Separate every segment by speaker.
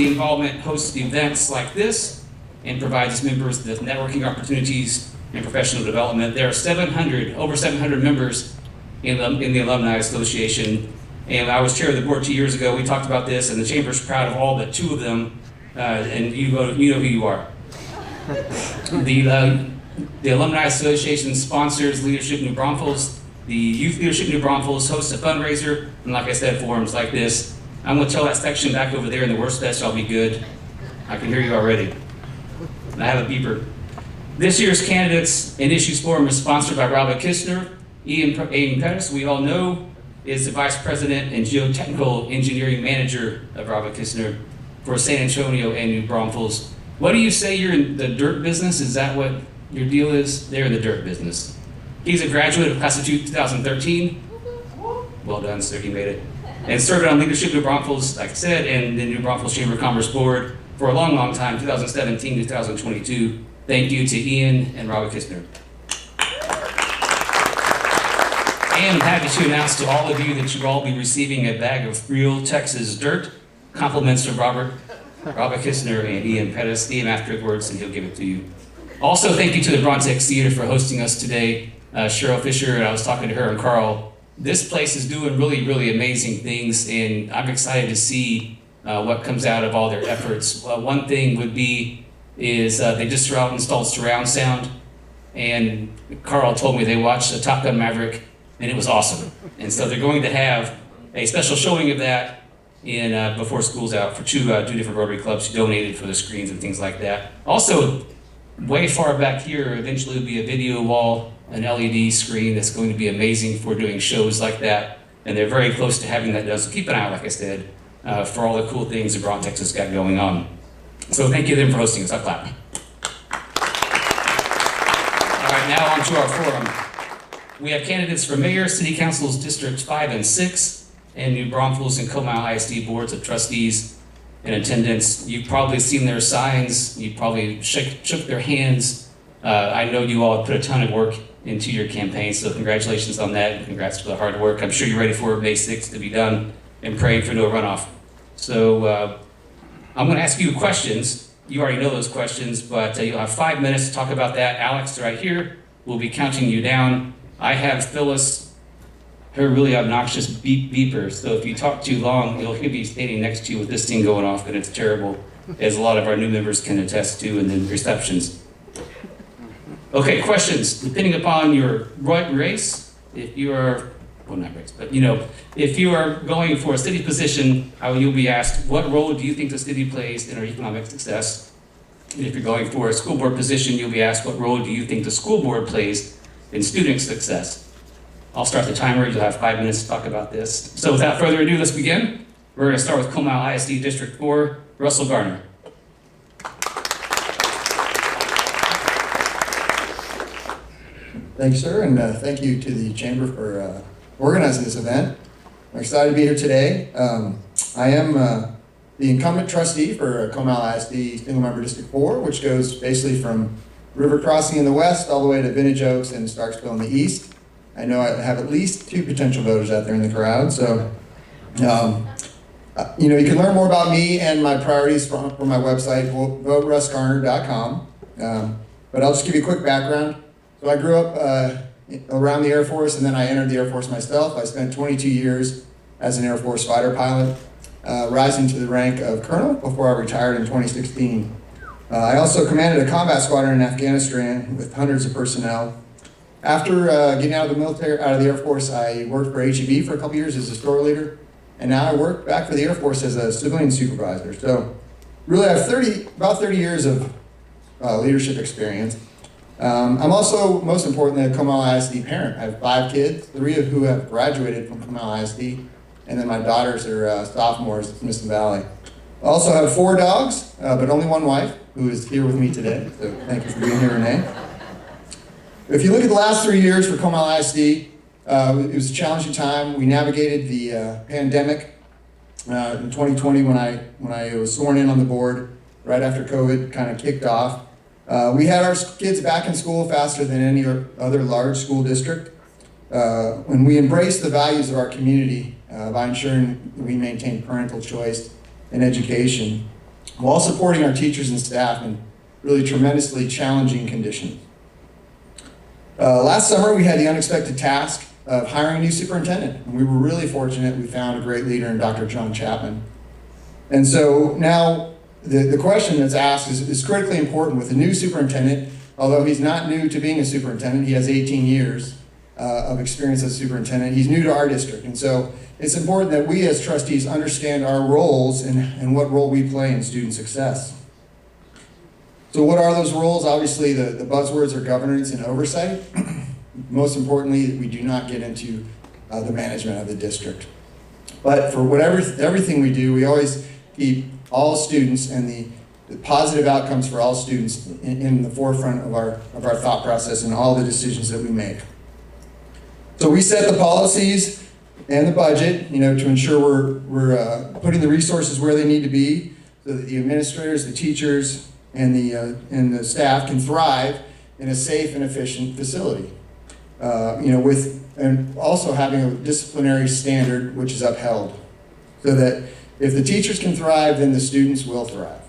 Speaker 1: community involvement hosts events like this and provides members with networking opportunities and professional development. There are over 700 members in the Alumni Association. And I was chair of the board 2 years ago. We talked about this, and the chamber's proud of all but 2 of them. And you know who you are. The Alumni Association sponsors Leadership New Braunfels. The Youth Leadership New Braunfels hosts a fundraiser, and like I said, forums like this. I'm going to tell that section back over there in the worst fest, I'll be good. I can hear you already. And I have a beeper. This year's Candidates and Issues Forum is sponsored by Robert Kistner. Ian Pettis, we all know, is the Vice President and Geotechnical Engineering Manager of Robert Kistner for San Antonio and New Braunfels. What do you say, you're in the dirt business? Is that what your deal is? They're in the dirt business. He's a graduate of class of 2013. Well done, sir, he made it. And served on Leadership New Braunfels, like I said, and the New Braunfels Chamber of Commerce Board for a long, long time, 2017 to 2022. Thank you to Ian and Robert Kistner. And I'm happy to announce to all of you that you'll all be receiving a bag of real Texas dirt. Compliments from Robert Kistner and Ian Pettis. See him afterwards and he'll give it to you. Also, thank you to the Brauntex Theater for hosting us today. Cheryl Fisher, and I was talking to her and Carl. This place is doing really, really amazing things, and I'm excited to see what comes out of all their efforts. One thing would be is they just installed surround sound, and Carl told me they watched Top Gun Maverick, and it was awesome. And so they're going to have a special showing of that in before school's out for two different Rotary clubs who donated for the screens and things like that. Also, way far back here, eventually will be a video wall, an LED screen that's going to be amazing for doing shows like that. And they're very close to having that done. So keep an eye out, like I said, for all the cool things that Brauntex has got going on. So thank you to them for hosting us. I'll clap. All right, now on to our forum. We have candidates for mayor, city councils, districts 5 and 6, and New Braunfels and COMAL ISD boards of trustees in attendance. You've probably seen their signs. You probably shook their hands. I know you all have put a ton of work into your campaign, so congratulations on that, and congrats for the hard work. I'm sure you're ready for May 6th to be done and praying for no runoff. So I'm going to ask you questions. You already know those questions, but you'll have 5 minutes to talk about that. Alex, right here, will be counting you down. I have Phyllis, her really obnoxious beeper, so if you talk too long, he'll be standing next to you with this thing going off, and it's terrible, as a lot of our new members can attest to, and then receptions. Okay, questions. Depending upon your race, if you are, well, not race, but if you are going for a city position, you'll be asked, what role do you think the city plays in our economic success? And if you're going for a school board position, you'll be asked, what role do you think the school board plays in student success? I'll start the timer. You'll have 5 minutes to talk about this. So without further ado, let's begin. We're going to start with COMAL ISD District 4, Russell Garner.
Speaker 2: Thank you, sir, and thank you to the Chamber for organizing this event. I'm excited to be here today. I am the incumbent trustee for COMAL ISD Single Member District 4, which goes basically from River Crossing in the west all the way to Vintage Oaks and Starksville in the east. I know I have at least 2 potential voters out there in the crowd, so you can learn more about me and my priorities from my website, voterussgarner.com. But I'll just give you a quick background. So I grew up around the Air Force, and then I entered the Air Force myself. I spent 22 years as an Air Force fighter pilot, rising to the rank of colonel before I retired in 2016. I also commanded a combat squadron in Afghanistan with hundreds of personnel. After getting out of the Air Force, I worked for HEB for a couple years as a store leader, and now I work back for the Air Force as a civilian supervisor. So really I have about 30 years of leadership experience. I'm also, most importantly, a COMAL ISD parent. I have 5 kids, 3 of who have graduated from COMAL ISD, and then my daughters are sophomores at Smithson Valley. I also have 4 dogs, but only 1 wife, who is here with me today, so thank you for being here, Renee. If you look at the last 3 years for COMAL ISD, it was a challenging time. We navigated the pandemic in 2020 when I was sworn in on the board, right after COVID kind of kicked off. We had our kids back in school faster than any other large school district. When we embraced the values of our community by ensuring we maintain parental choice in education. while supporting our teachers and staff in really tremendously challenging conditions. Last summer, we had the unexpected task of hiring a new superintendent. And we were really fortunate. We found a great leader in Dr. John Chapman. And so now the question that's asked is critically important with the new superintendent. Although he's not new to being a superintendent, he has 18 years of experience as superintendent. He's new to our district. And so it's important that we as trustees understand our roles and what role we play in student success. So what are those roles? Obviously, the buzzwords are governance and oversight. Most importantly, we do not get into the management of the district. But for everything we do, we always keep all students and the positive outcomes for all students in the forefront of our thought process and all the decisions that we make. So we set the policies and the budget, to ensure we're putting the resources where they need to be, so that the administrators, the teachers, and the staff can thrive in a safe and efficient facility. And also having a disciplinary standard which is upheld, so that if the teachers can thrive, then the students will thrive.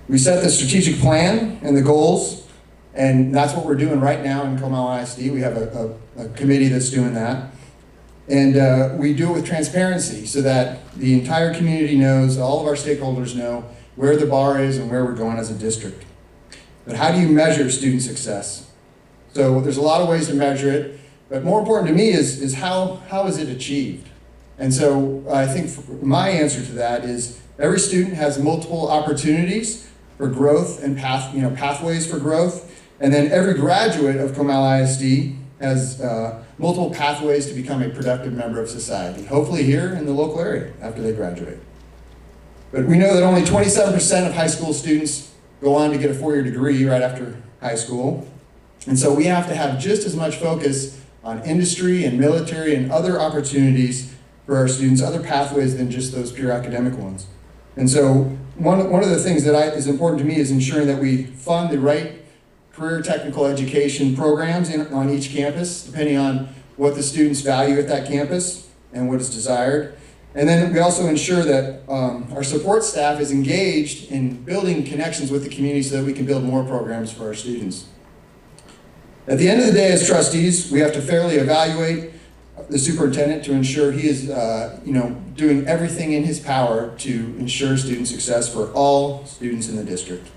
Speaker 2: We set the strategic plan and the goals, and that's what we're doing right now in COMAL ISD. We have a committee that's doing that. And we do it with transparency so that the entire community knows, all of our stakeholders know where the bar is and where we're going as a district. But how do you measure student success? So there's a lot of ways to measure it, but more important to me is how is it achieved? And so I think my answer to that is every student has multiple opportunities for growth and pathways for growth. And then every graduate of COMAL ISD has multiple pathways to become a productive member of society, hopefully here in the local area after they graduate. But we know that only 27% of high school students go on to get a four-year degree right after high school. And so we have to have just as much focus on industry and military and other opportunities for our students, other pathways than just those pure academic ones. And so one of the things that is important to me is ensuring that we fund the right career technical education programs on each campus, depending on what the students value at that campus and what is desired. And then we also ensure that our support staff is engaged in building connections with the community so that we can build more programs for our students. At the end of the day, as trustees, we have to fairly evaluate the superintendent to ensure he is doing everything in his power to ensure student success for all students in the district.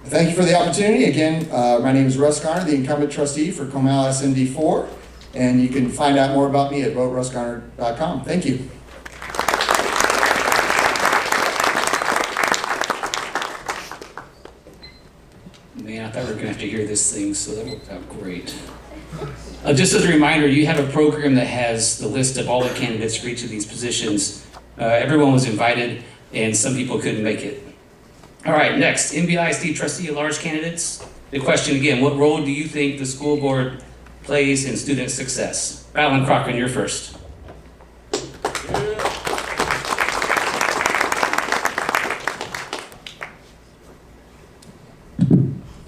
Speaker 2: Thank you for the opportunity. Again, my name is Russ Garner, the incumbent trustee for COMAL SMD 4. And you can find out more about me at voterussgarner.com. Thank you.
Speaker 1: Man, I thought we were going to have to hear this thing, so that worked out great. Just as a reminder, you have a program that has the list of all the candidates for each of these positions. Everyone was invited, and some people couldn't make it. All right, next, NBISD Trustee At-Large candidates. The question again, what role do you think the school board plays in student success? Alan Cochran, you're first.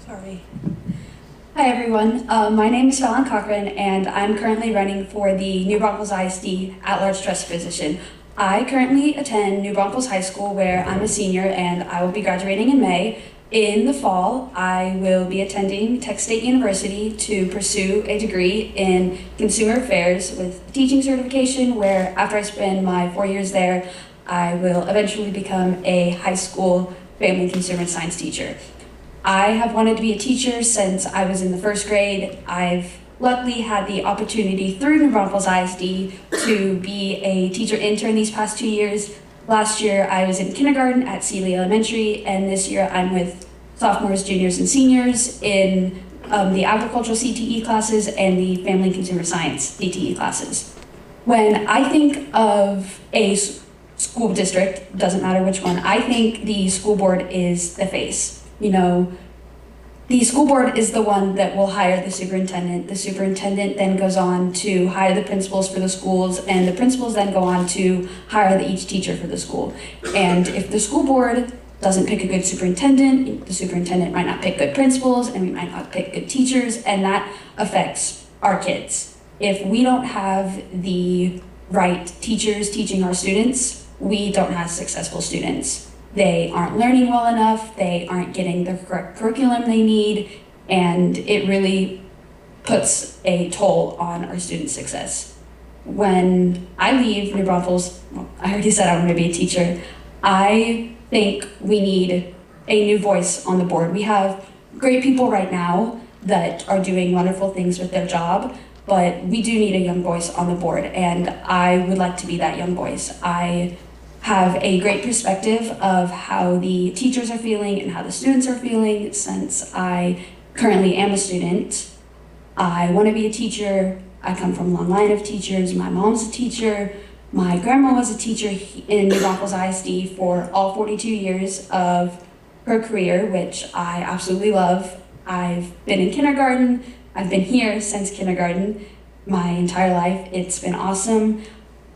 Speaker 3: Sorry. Hi everyone, my name is Fallon Cochran and I'm currently running for the New Braunfels ISD At-Large Trustee position. I currently attend New Braunfels High School where I'm a senior and I will be graduating in May. In the fall, I will be attending Tech State University to pursue a degree in consumer affairs with teaching certification, where after I spend my 4 years there, I will eventually become a high school family and consumer science teacher. I have wanted to be a teacher since I was in the first grade. I've luckily had the opportunity through New Braunfels ISD to be a teacher intern these past 2 years. Last year, I was in kindergarten at Sealy Elementary, and this year I'm with sophomores, juniors, and seniors in the agricultural CTE classes and the family and consumer science CTE classes. When I think of a school district, doesn't matter which one, I think the school board is the face. The school board is the one that will hire the superintendent. The superintendent then goes on to hire the principals for the schools, and the principals then go on to hire each teacher for the school. And if the school board doesn't pick a good superintendent, the superintendent might not pick good principals, and we might not pick good teachers, and that affects our kids. If we don't have the right teachers teaching our students, we don't have successful students. They aren't learning well enough, they aren't getting the correct curriculum they need, and it really puts a toll on our student success. When I leave New Braunfels, well, I already said I want to be a teacher, I think we need a new voice on the board. We have great people right now that are doing wonderful things with their job, but we do need a young voice on the board, and I would like to be that young voice. I have a great perspective of how the teachers are feeling and how the students are feeling since I currently am a student. I want to be a teacher. I come from a long line of teachers. My mom's a teacher. My grandma was a teacher in New Braunfels ISD for all 42 years of her career, which I absolutely love. I've been in kindergarten. I've been here since kindergarten my entire life. It's been awesome.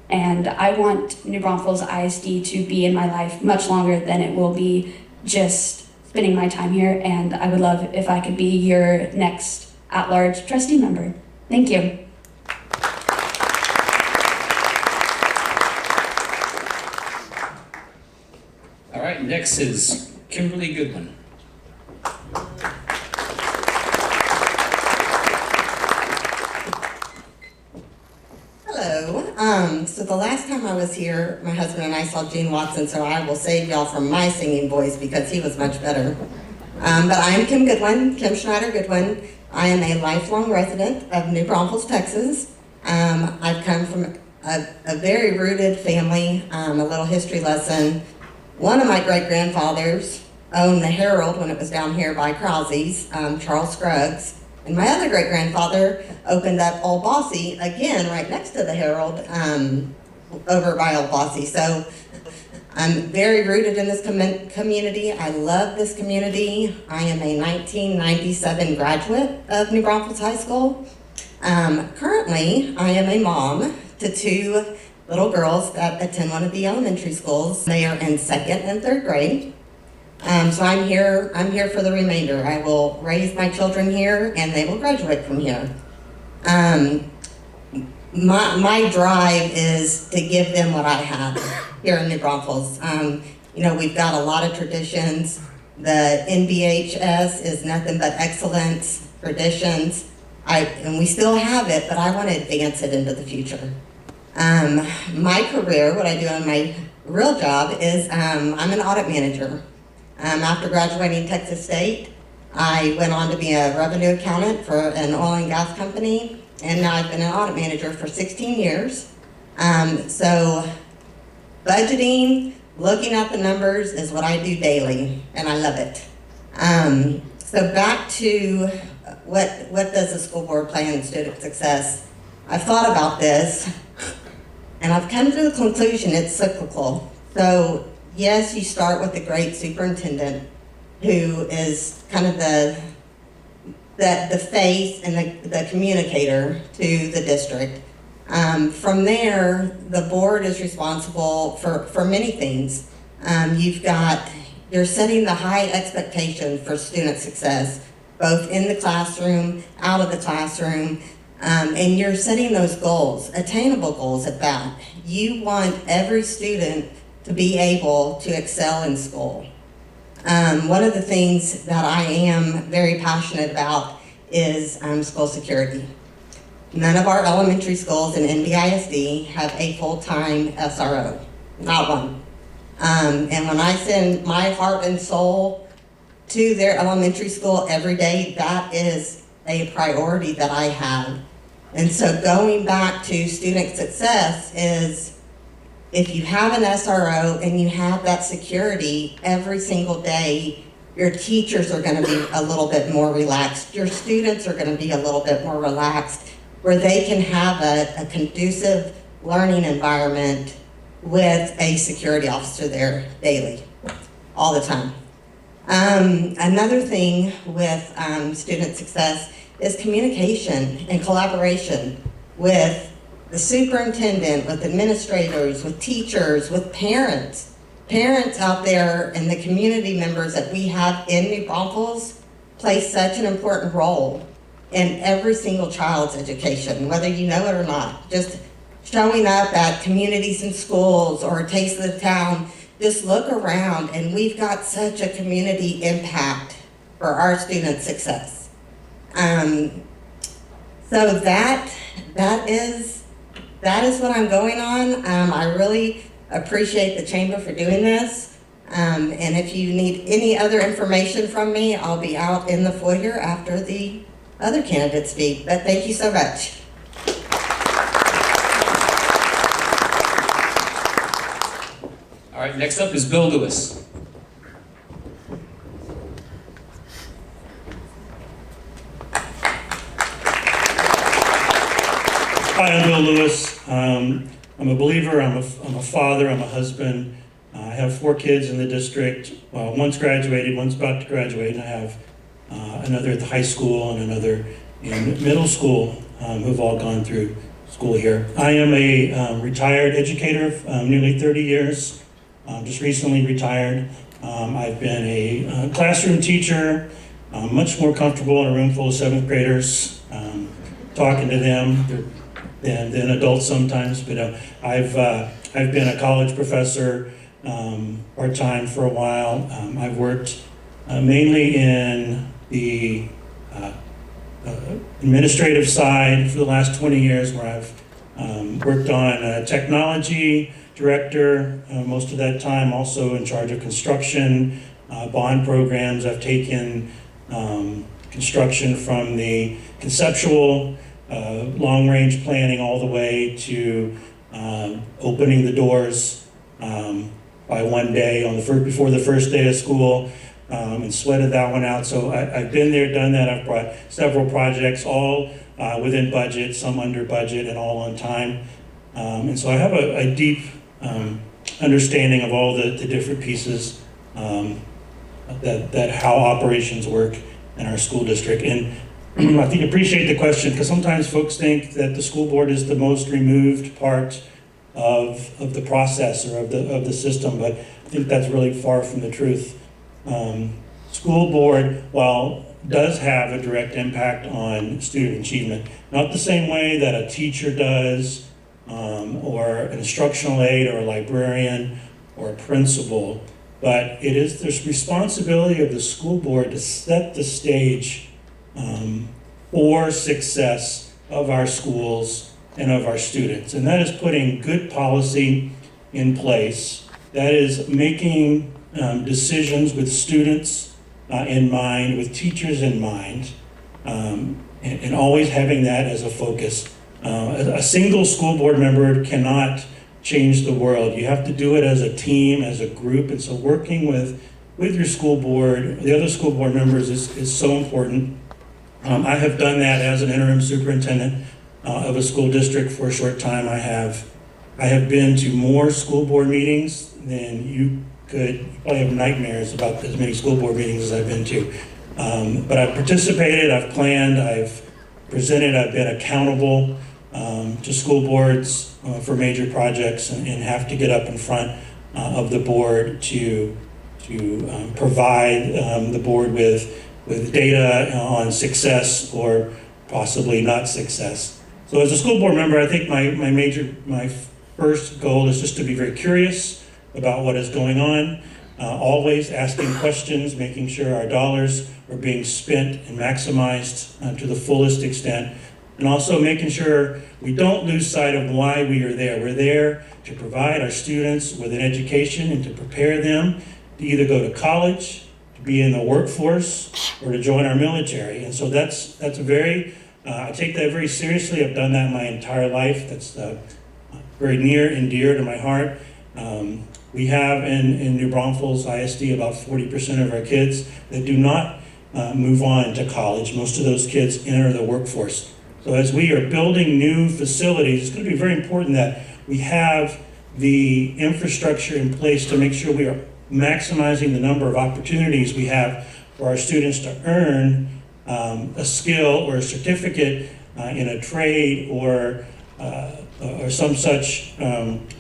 Speaker 3: And I want New Braunfels ISD to be in my life much longer than it will be just spending my time here. And I would love if I could be your next at-large trustee member. Thank you.
Speaker 1: All right, next is Kimberly Goodwin.
Speaker 4: Hello. So the last time I was here, my husband and I saw Gene Watson, so I will save y'all from my singing voice because he was much better. But I am Kim Goodwin, Kim Schneider Goodwin. I am a lifelong resident of New Braunfels, Texas. I've come from a very rooted family. A little history lesson. One of my great-grandfathers owned the Herald when it was down here by Krause's, Charles Scruggs. And my other great-grandfather opened up Old Bossy, again, right next to the Herald, over by Old Bossy. So I'm very rooted in this community. I love this community. I am a 1997 graduate of New Braunfels High School. Currently, I am a mom to two little girls that attend one of the elementary schools. They are in 2nd and 3rd grade. So I'm here for the remainder. I will raise my children here and they will graduate from here. My drive is to give them what I have here in New Braunfels. We've got a lot of traditions. The NBHS is nothing but excellence, traditions. And we still have it, but I want to advance it into the future. My career, what I do in my real job is I'm an audit manager. After graduating Texas State, I went on to be a revenue accountant for an oil and gas company, and now I've been an audit manager for 16 years. So budgeting, looking at the numbers is what I do daily, and I love it. So back to what does the school board play in student success? I've thought about this, and I've come to the conclusion it's cyclical. So yes, you start with the great superintendent who is kind of the face and the communicator to the district. From there, the board is responsible for many things. You're setting the high expectation for student success, both in the classroom, out of the classroom, and you're setting those goals, attainable goals at that. You want every student to be able to excel in school. One of the things that I am very passionate about is school security. None of our elementary schools in NBISD have a full-time SRO, not one. And when I send my heart and soul to their elementary school every day, that is a priority that I have. And so going back to student success is, if you have an SRO and you have that security every single day, your teachers are going to be a little bit more relaxed. Your students are going to be a little bit more relaxed, where they can have a conducive learning environment with a security officer there daily, all the time. Another thing with student success is communication and collaboration with the superintendent, with administrators, with teachers, with parents. Parents out there and the community members that we have in New Braunfels play such an important role in every single child's education, whether you know it or not. Just showing up at communities and schools or Taste of the Town, just look around, and we've got such a community impact for our student success. So that is what I'm going on. I really appreciate the chamber for doing this. And if you need any other information from me, I'll be out in the foyer after the other candidates speak. But thank you so much.
Speaker 1: All right, next up is Bill Lewis.
Speaker 5: Hi, I'm Bill Lewis. I'm a believer, I'm a father, I'm a husband. I have 4 kids in the district. One's graduated, one's about to graduate, and I have another at the high school and another in middle school who've all gone through school here. I am a retired educator of nearly 30 years, just recently retired. I've been a classroom teacher, much more comfortable in a room full of 7th graders, talking to them than adults sometimes, but I've been a college professor part-time for a while. I've worked mainly in the administrative side for the last 20 years, where I've worked on technology director most of that time, also in charge of construction, bond programs. I've taken construction from the conceptual long-range planning all the way to opening the doors by one day before the first day of school, and sweated that one out. So I've been there, done that. I've brought several projects, all within budget, some under budget, and all on time. And so I have a deep understanding of all the different pieces that how operations work in our school district. And I think appreciate the question, because sometimes folks think that the school board is the most removed part of the process or of the system, but I think that's really far from the truth. School board, while does have a direct impact on student achievement, not the same way that a teacher does, or an instructional aide or a librarian or a principal, but it is the responsibility of the school board to set the stage for success of our schools and of our students. And that is putting good policy in place. That is making decisions with students in mind, with teachers in mind, and always having that as a focus. A single school board member cannot change the world. You have to do it as a team, as a group. And so working with your school board, the other school board members is so important. I have done that as an interim superintendent of a school district for a short time. I have been to more school board meetings than you probably have nightmares about as many school board meetings as I've been to. But I've participated, I've planned, I've presented, I've been accountable to school boards for major projects, and have to get up in front of the board to provide the board with data on success or possibly not success. So as a school board member, I think my first goal is just to be very curious about what is going on, always asking questions, making sure our dollars are being spent and maximized to the fullest extent, and also making sure we don't lose sight of why we are there. We're there to provide our students with an education and to prepare them to either go to college, to be in the workforce, or to join our military. And so that's very, I take that very seriously. I've done that my entire life. That's very near and dear to my heart. We have in New Braunfels ISD about 40% of our kids that do not move on to college. Most of those kids enter the workforce. So as we are building new facilities, it's going to be very important that we have the infrastructure in place to make sure we are maximizing the number of opportunities we have for our students to earn a skill or a certificate in a trade or some such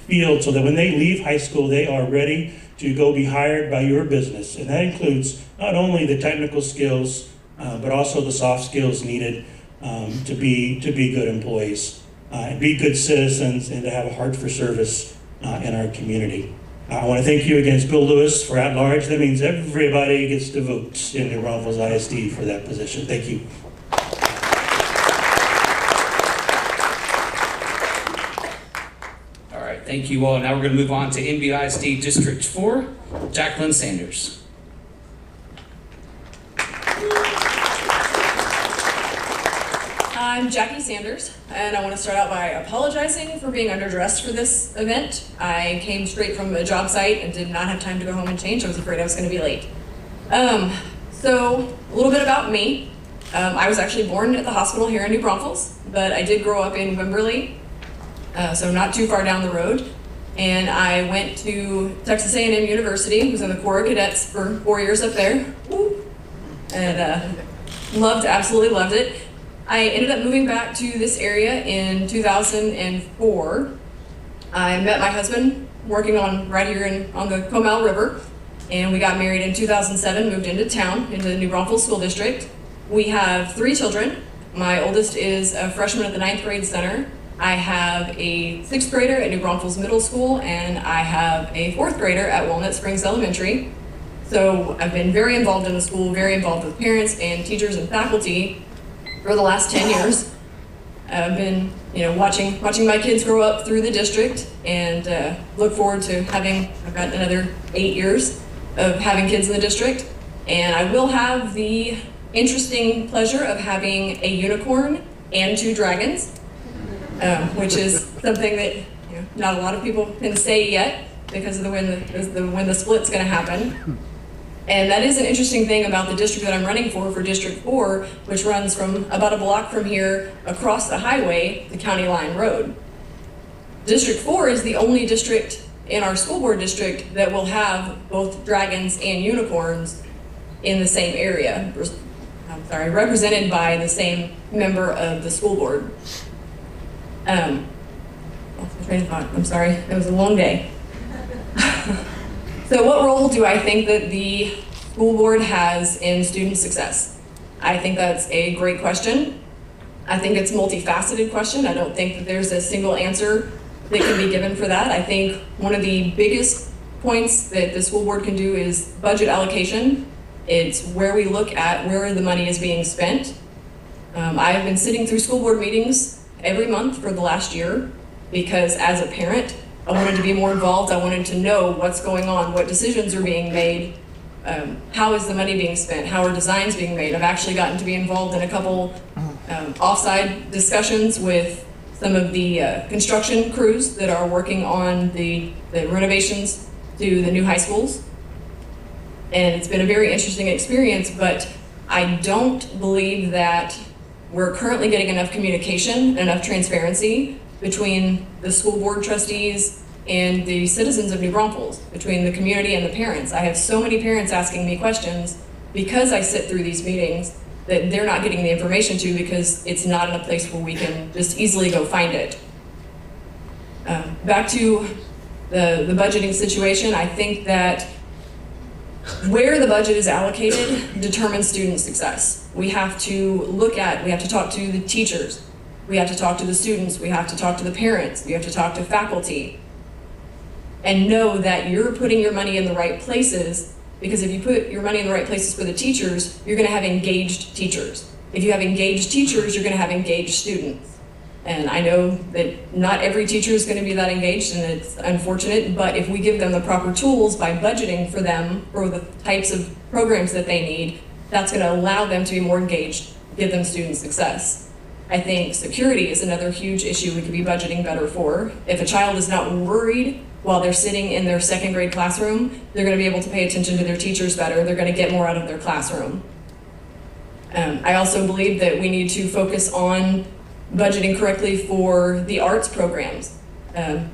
Speaker 5: field, so that when they leave high school, they are ready to go be hired by your business. And that includes not only the technical skills, but also the soft skills needed to be good employees. be good citizens, and to have a heart for service in our community. I want to thank you again, Bill Lewis, for at-large. That means everybody gets to vote in New Braunfels ISD for that position. Thank you.
Speaker 1: All right, thank you all. Now we're going to move on to NBISD District 4, Jacqueline Sanders.
Speaker 6: I'm Jackie Sanders, and I want to start out by apologizing for being underdressed for this event. I came straight from a job site and did not have time to go home and change. I was afraid I was going to be late. So a little bit about me. I was actually born at the hospital here in New Braunfels, but I did grow up in Wimberley, so not too far down the road. And I went to Texas A&M University, was in the Corps of Cadets for 4 years up there. Woo. And absolutely loved it. I ended up moving back to this area in 2004. I met my husband working right here on the COMAL River, and we got married in 2007, moved into town, into the New Braunfels School District. We have 3 children. My oldest is a freshman at the 9th grade center. I have a 6th grader at New Braunfels Middle School, and I have a 4th grader at Walnut Springs Elementary. So I've been very involved in the school, very involved with parents and teachers and faculty for the last 10 years. I've been, watching my kids grow up through the district, and look forward to I've got another 8 years of having kids in the district. And I will have the interesting pleasure of having a unicorn and 2 dragons, which is something that not a lot of people can say yet because of when the split's gonna happen. And that is an interesting thing about the district that I'm running for District 4, which runs from about a block from here across the highway, the County Line Road. District 4 is the only district in our school board district that will have both dragons and unicorns in the same area. Represented by the same member of the school board. Lost my train of thought. I'm sorry, it was a long day. So what role do I think that the school board has in student success? I think that's a great question. I think it's a multifaceted question. I don't think that there's a single answer that can be given for that. I think one of the biggest points that the school board can do is budget allocation. It's where we look at where the money is being spent. I've been sitting through school board meetings every month for the last year because as a parent, I wanted to be more involved. I wanted to know what's going on, what decisions are being made, how is the money being spent, how are designs being made. I've actually gotten to be involved in a couple offside discussions with some of the construction crews that are working on the renovations to the new high schools. And it's been a very interesting experience, but I don't believe that we're currently getting enough communication, enough transparency between the school board trustees and the citizens of New Braunfels, between the community and the parents. I have so many parents asking me questions because I sit through these meetings that they're not getting the information to because it's not in a place where we can just easily go find it. Back to the budgeting situation, I think that where the budget is allocated determines student success. We have to talk to the teachers, we have to talk to the students, we have to talk to the parents, we have to talk to faculty, and know that you're putting your money in the right places, because if you put your money in the right places for the teachers, you're gonna have engaged teachers. If you have engaged teachers, you're gonna have engaged students. And I know that not every teacher is gonna be that engaged, and it's unfortunate, but if we give them the proper tools by budgeting for them, or the types of programs that they need, that's gonna allow them to be more engaged, give them student success. I think security is another huge issue we could be budgeting better for. If a child is not worried while they're sitting in their 2nd grade classroom, they're gonna be able to pay attention to their teachers better, they're gonna get more out of their classroom. I also believe that we need to focus on budgeting correctly for the arts programs.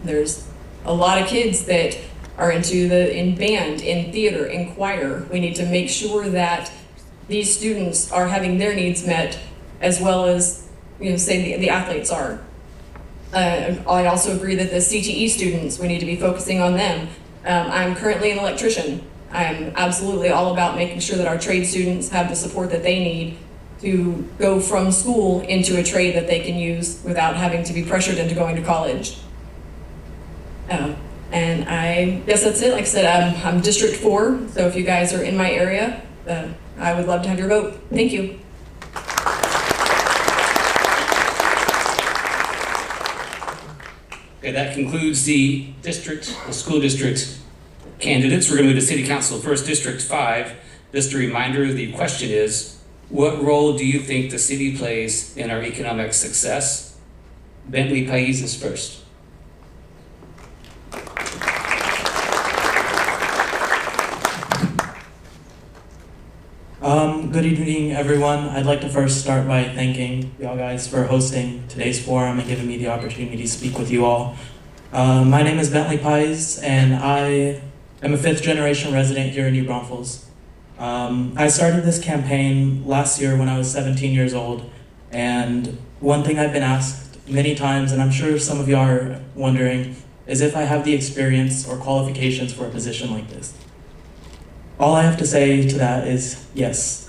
Speaker 6: There's a lot of kids that are in band, in theater, in choir. We need to make sure that these students are having their needs met as well as, say the athletes are. I also agree that the CTE students, we need to be focusing on them. I'm currently an electrician. I'm absolutely all about making sure that our trade students have the support that they need to go from school into a trade that they can use without having to be pressured into going to college. And I guess that's it. Like I said, I'm District 4, so if you guys are in my area, I would love to have your vote. Thank you.
Speaker 1: Okay, that concludes the school district candidates. We're going to move to City Council, First District 5. Just a reminder, the question is, what role do you think the city plays in our economic success? Bentley Pais is first.
Speaker 7: Good evening, everyone. I'd like to first start by thanking y'all guys for hosting today's forum and giving me the opportunity to speak with you all. My name is Bentley Pais, and I am a fifth-generation resident here in New Braunfels. I started this campaign last year when I was 17 years old, and one thing I've been asked many times, and I'm sure some of y'all are wondering, is if I have the experience or qualifications for a position like this. All I have to say to that is yes.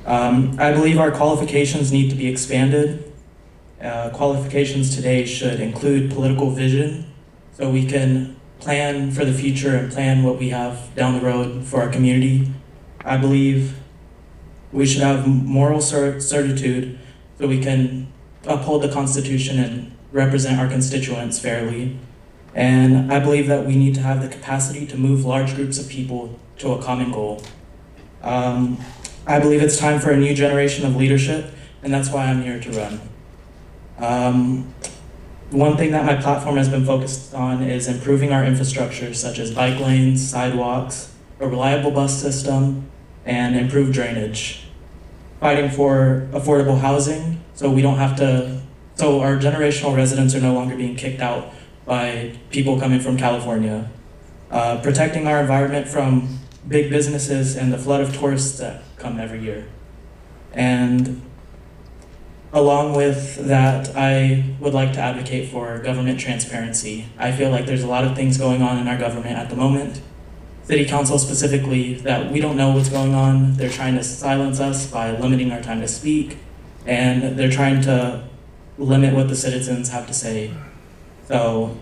Speaker 7: I believe our qualifications need to be expanded. Qualifications today should include political vision, so we can plan for the future and plan what we have down the road for our community. I believe we should have moral certitude so we can uphold the Constitution and represent our constituents fairly. And I believe that we need to have the capacity to move large groups of people to a common goal. I believe it's time for a new generation of leadership, and that's why I'm here to run. One thing that my platform has been focused on is improving our infrastructure, such as bike lanes, sidewalks, a reliable bus system, and improved drainage. Fighting for affordable housing, so our generational residents are no longer being kicked out by people coming from California. Protecting our environment from big businesses and the flood of tourists that come every year. And along with that, I would like to advocate for government transparency. I feel like there's a lot of things going on in our government at the moment. City Council specifically, that we don't know what's going on. They're trying to silence us by limiting our time to speak, and they're trying to limit what the citizens have to say. So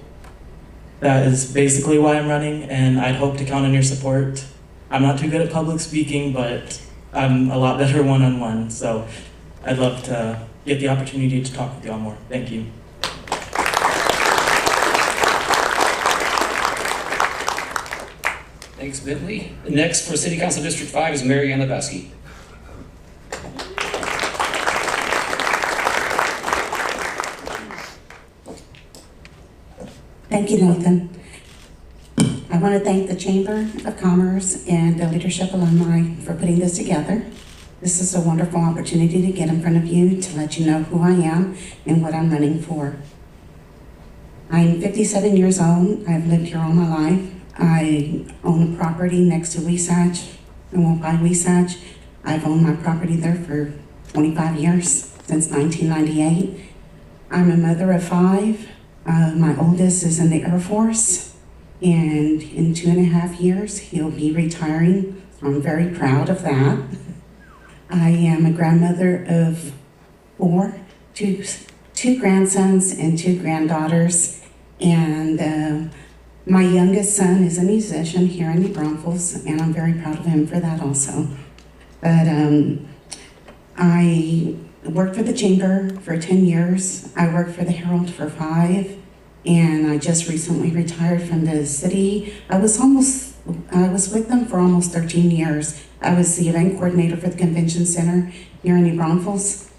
Speaker 7: that is basically why I'm running, and I'd hope to count on your support. I'm not too good at public speaking, but I'm a lot better one-on-one, so I'd love to get the opportunity to talk with y'all more. Thank you.
Speaker 1: Thanks, Bentley. Next for City Council District 5 is Mary Ann Lebowski.
Speaker 8: Thank you, Nathan. I want to thank the Chamber of Commerce and the Leadership Alumni for putting this together. This is a wonderful opportunity to get in front of you to let you know who I am and what I'm running for. I'm 57 years old. I've lived here all my life. I own a property next to Weisach, and won't buy Weisach. I've owned my property there for 25 years, since 1998. I'm a mother of 5. My oldest is in the Air Force, and in 2.5 years, he'll be retiring, so I'm very proud of that. I am a grandmother of 4, two grandsons and 2 granddaughters, and my youngest son is a musician here in New Braunfels, and I'm very proud of him for that also. But I worked for the Chamber for 10 years. I worked for the Herald for 5, and I just recently retired from the city. I was with them for almost 13 years. I was the event coordinator for the convention center here in New Braunfels,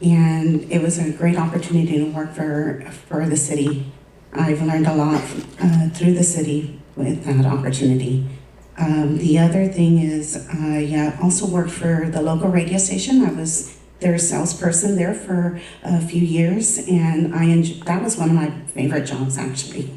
Speaker 8: and it was a great opportunity to work for the city. I've learned a lot through the city with that opportunity. The other thing is I also worked for the local radio station. I was their salesperson there for a few years, and that was one of my favorite jobs, actually.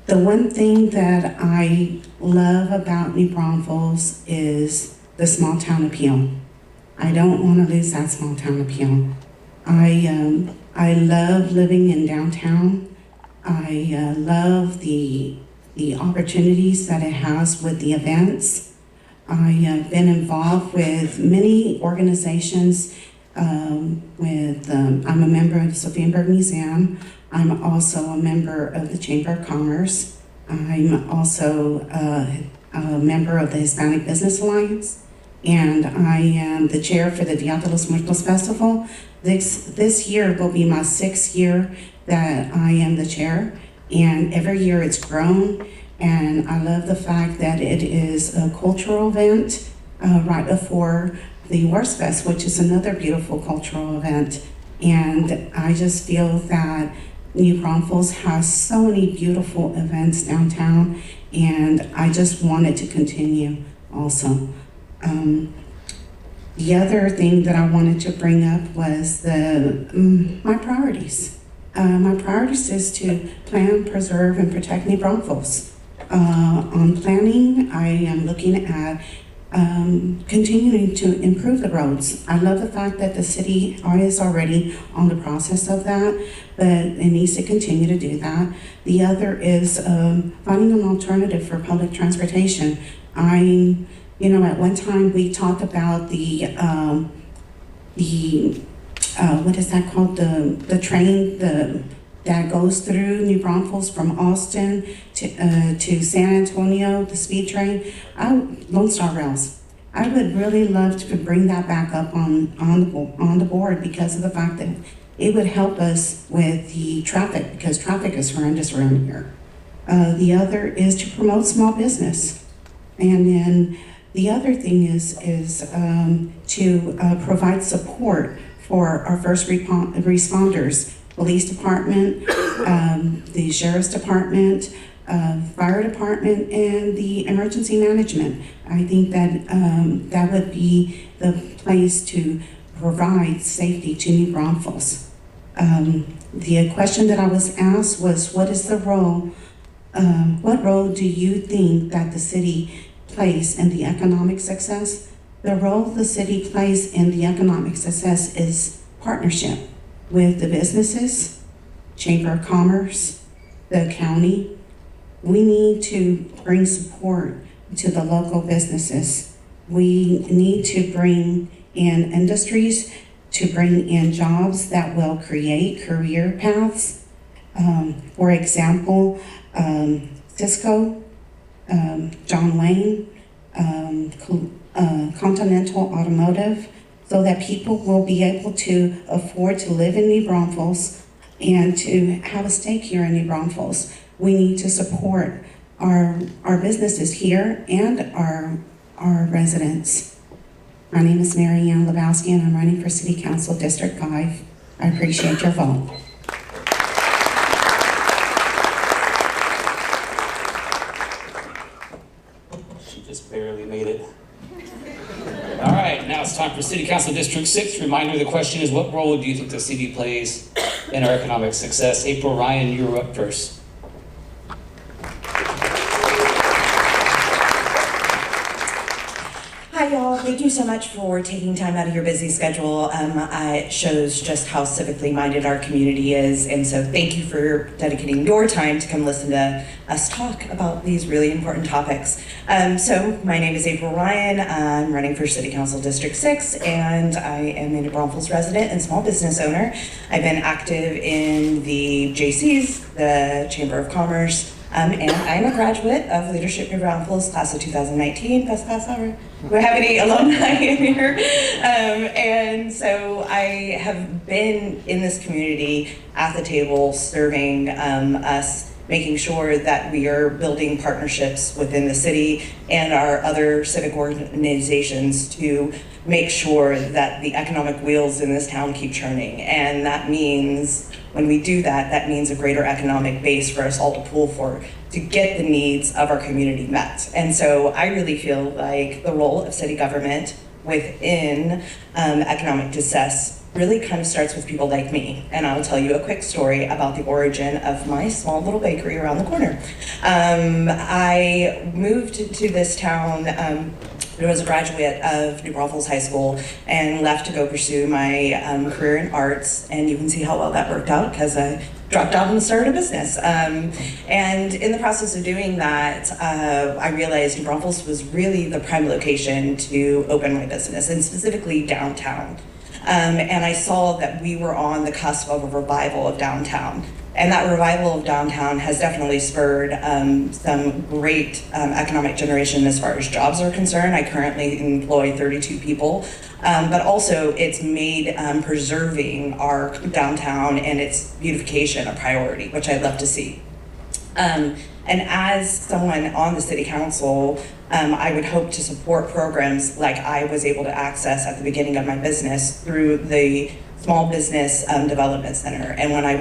Speaker 8: The one thing that I love about New Braunfels is the small town appeal. I don't want to lose that small town appeal. I love living in downtown. I love the the opportunities that it has with the events. I have been involved with many organizations. I'm a member of the Sophienberg Museum. I'm also a member of the Chamber of Commerce. I'm also a member of the Hispanic Business Alliance, and I am the chair for the Dia de los Muertos Festival. This year will be my 6th year that I am the chair, and every year it's grown, and I love the fact that it is a cultural event right before the Worst Fest, which is another beautiful cultural event. And I just feel that New Braunfels has so many beautiful events downtown, and I just want it to continue also. The other thing that I wanted to bring up was my priorities. My priorities is to plan, preserve, and protect New Braunfels. On planning, I am looking at continuing to improve the roads. I love the fact that the city is already on the process of that, but it needs to continue to do that. The other is finding an alternative for public transportation. At one time we talked about the what is that called? The train that goes through New Braunfels from Austin to San Antonio, the speed train, Lone Star Rails. I would really love to bring that back up on the board because of the fact that it would help us with the traffic, because traffic is horrendous around here. The other is to promote small business. And then the other thing is to provide support for our first responders, police department, the sheriff's department, fire department, and the emergency management. I think that that would be the place to provide safety to New Braunfels. The question that I was asked was, what role do you think that the city plays in the economic success? The role the city plays in the economic success is partnership with the businesses, Chamber of Commerce, the county. We need to bring support to the local businesses. We need to bring in industries, to bring in jobs that will create career paths. For example, Cisco, John Wayne, Continental Automotive, so that people will be able to afford to live in New Braunfels and to have a stake here in New Braunfels. We need to support our businesses here and our residents. My name is Mary Ann Lebowski, and I'm running for City Council District 5. I appreciate your vote.
Speaker 1: She just barely made it. All right, now it's time for City Council District 6. Reminder, the question is, what role do you think the city plays in our economic success? April Ryan, you're up first.
Speaker 9: Hi y'all, thank you so much for taking time out of your busy schedule. It shows just how civically minded our community is, and so thank you for dedicating your time to come listen to us talk about these really important topics. So my name is April Ryan. I'm running for City Council District 6, and I am a New Braunfels resident and small business owner. I've been active in the JCs, the Chamber of Commerce, and I'm a graduate of Leadership New Braunfels, class of 2019, best class ever. Do I have any alumni in here? And so I have been in this community at the table serving us, making sure that we are building partnerships within the city and our other civic organizations to make sure that the economic wheels in this town keep churning. And that means, when we do that, that means a greater economic base for us all to pull for to get the needs of our community met. And so I really feel like the role of city government within economic success really kind of starts with people like me. And I'll tell you a quick story about the origin of my small little bakery around the corner. I moved to this town I was a graduate of New Braunfels High School and left to go pursue my career in arts. And you can see how well that worked out because I dropped out and started a business. And in the process of doing that, I realized New Braunfels was really the prime location to open my business, and specifically downtown. And I saw that we were on the cusp of a revival of downtown. And that revival of downtown has definitely spurred some great economic generation as far as jobs are concerned. I currently employ 32 people, but also it's made preserving our downtown and its beautification a priority, which I'd love to see. And as someone on the city council, I would hope to support programs like I was able to access at the beginning of my business through the Small Business Development Center. And when I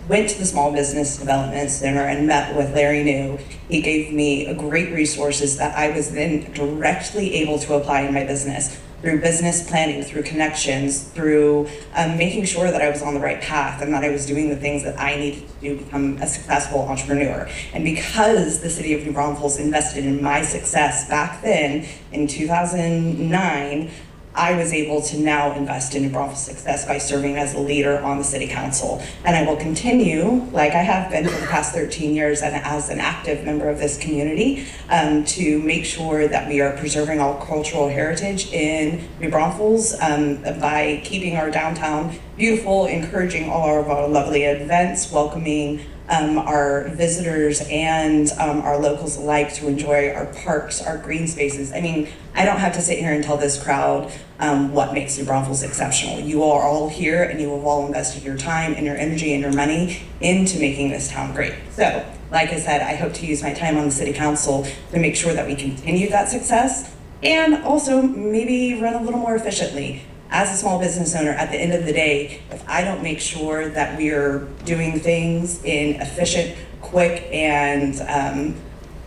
Speaker 9: went to the Small Business Development Center and met with Larry New, he gave me great resources that I was then directly able to apply in my business through business planning, through connections, through making sure that I was on the right path and that I was doing the things that I needed to do to become a successful entrepreneur. And because the city of New Braunfels invested in my success back then in 2009, I was able to now invest in New Braunfels' success by serving as a leader on the city council. And I will continue, like I have been for the past 13 years and as an active member of this community, to make sure that we are preserving our cultural heritage in New Braunfels by keeping our downtown beautiful, encouraging all of our lovely events, welcoming our visitors and our locals alike to enjoy our parks, our green spaces. I mean, I don't have to sit here and tell this crowd what makes New Braunfels exceptional. You are all here and you have all invested your time and your energy and your money into making this town great. So, like I said, I hope to use my time on the city council to make sure that we continue that success and also maybe run a little more efficiently. As a small business owner, at the end of the day, if I don't make sure that we are doing things in efficient, quick, and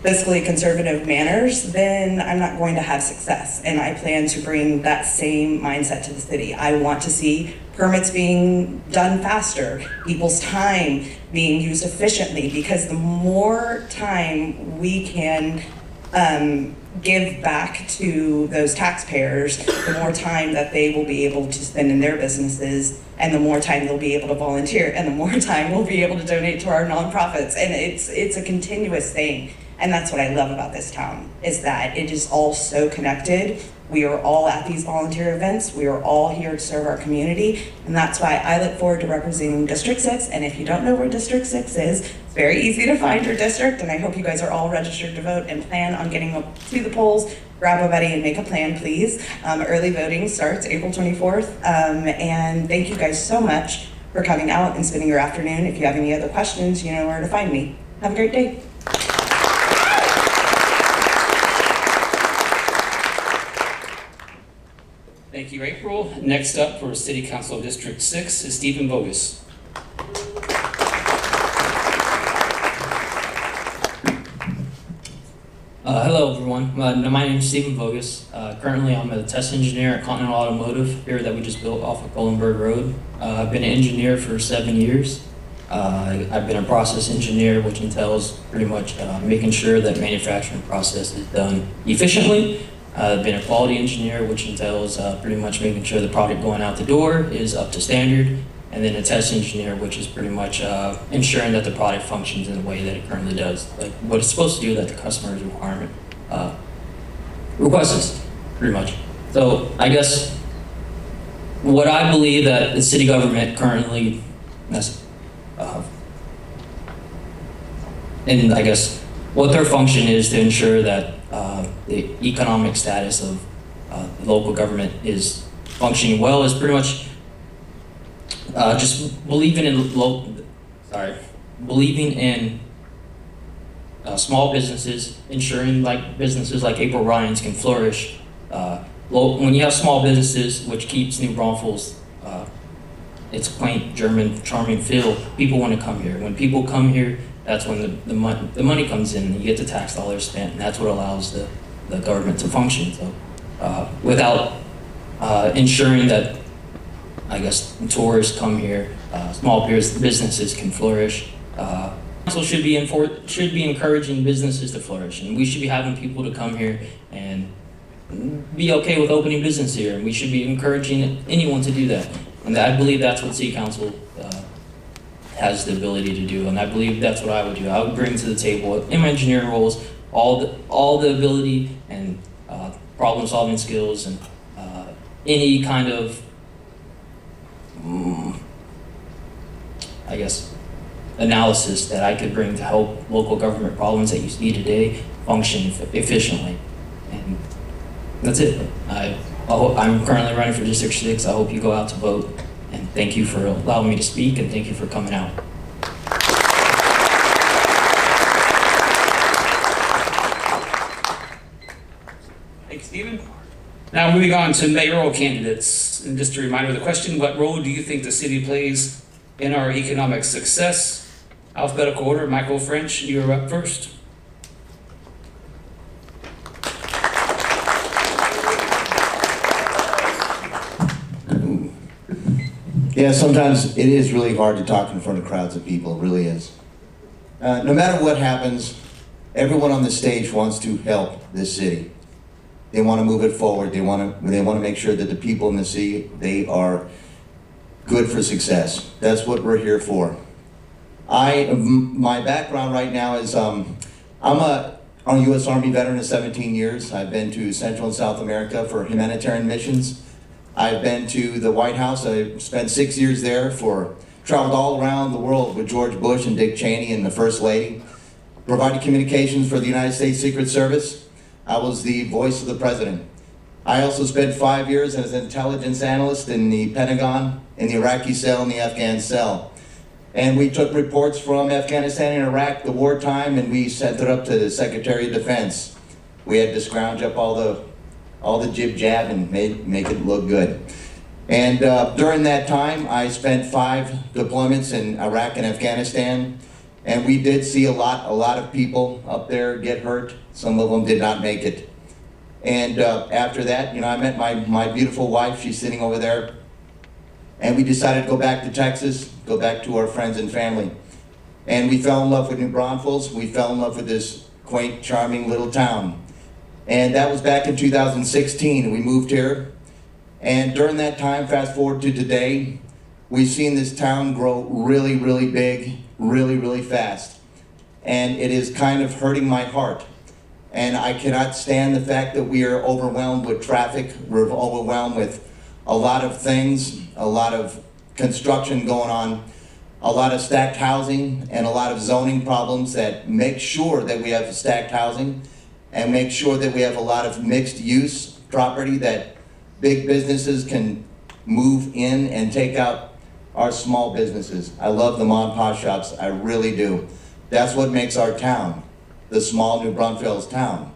Speaker 9: fiscally conservative manners, then I'm not going to have success. And I plan to bring that same mindset to the city. I want to see permits being done faster, people's time being used efficiently, because the more time we can give back to those taxpayers, the more time that they will be able to spend in their businesses, and the more time they'll be able to volunteer, and the more time we'll be able to donate to our nonprofits. And it's a continuous thing. And that's what I love about this town, is that it is all so connected. We are all at these volunteer events. We are all here to serve our community. And that's why I look forward to representing District 6. And if you don't know where District 6 is, it's very easy to find your district. And I hope you guys are all registered to vote and plan on getting up to the polls. Grab a buddy and make a plan, please. Early voting starts April 24th. And thank you guys so much for coming out and spending your afternoon. If you have any other questions, you know where to find me. Have a great day.
Speaker 1: Thank you, April. Next up for City Council District 6 is Stephen Bogus.
Speaker 10: Hello, everyone. My name is Stephen Bogus. Currently, I'm a test engineer at Continental Automotive here that we just built off of Kohlenberg Road. I've been an engineer for 7 years. I've been a process engineer, which entails pretty much making sure that manufacturing process is done efficiently. I've been a quality engineer, which entails pretty much making sure the product going out the door is up to standard. And then a test engineer, which is pretty much ensuring that the product functions in the way that it currently does, like what it's supposed to do that the customer's requirement requests, pretty much. So I guess what I believe that the city government currently, and I guess what their function is to ensure that the economic status of the local government is functioning well is pretty much just believing in small businesses, ensuring like businesses like April Ryan's can flourish. When you have small businesses, which keeps New Braunfels its quaint German charming feel, people want to come here. When people come here, that's when the money comes in. You get the tax dollars spent, and that's what allows the government to function. So without ensuring that, I guess, tourists come here, small businesses can flourish. Council should be encouraging businesses to flourish, and we should be having people to come here and be okay with opening business here, and we should be encouraging anyone to do that. And I believe that's what City Council has the ability to do, and I believe that's what I would do. I would bring to the table in my engineering roles all the ability and problem-solving skills and any kind of I guess analysis that I could bring to help local government problems that you see today function efficiently. And that's it. I'm currently running for District 6. I hope you go out to vote. And thank you for allowing me to speak, and thank you for coming out.
Speaker 1: Thanks, Stephen. Now moving on to mayoral candidates. And just a reminder of the question, what role do you think the city plays in our economic success? Alphabetical order, Michael French, you're up first.
Speaker 11: Yeah, sometimes it is really hard to talk in front of crowds of people, it really is. No matter what happens, everyone on the stage wants to help this city. They want to move it forward. They want to make sure that the people in the city, they are good for success. That's what we're here for. My background right now is I'm a U.S. Army veteran of 17 years. I've been to Central and South America for humanitarian missions. I've been to the White House. I spent 6 years there traveled all around the world with George Bush and Dick Cheney and the First Lady. Provided communications for the United States Secret Service. I was the voice of the president. I also spent 5 years as an intelligence analyst in the Pentagon, in the Iraqi cell and the Afghan cell. And we took reports from Afghanistan and Iraq, the wartime, and we sent it up to the Secretary of Defense. We had to scrounge up all the jib-jab and make it look good. And during that time, I spent 5 deployments in Iraq and Afghanistan, and we did see a lot of people up there get hurt. Some of them did not make it. And after that, I met my beautiful wife. She's sitting over there. And we decided to go back to Texas, go back to our friends and family. And we fell in love with New Braunfels. We fell in love with this quaint, charming little town. And that was back in 2016. We moved here. And during that time, fast forward to today, we've seen this town grow really, really big, really, really fast. And it is kind of hurting my heart. And I cannot stand the fact that we are overwhelmed with traffic. We're overwhelmed with a lot of things, a lot of construction going on, a lot of stacked housing, and a lot of zoning problems that make sure that we have stacked housing and make sure that we have a lot of mixed use property that big businesses can move in and take out our small businesses. I love the mom and pop shops, I really do. That's what makes our town, the small New Braunfels town.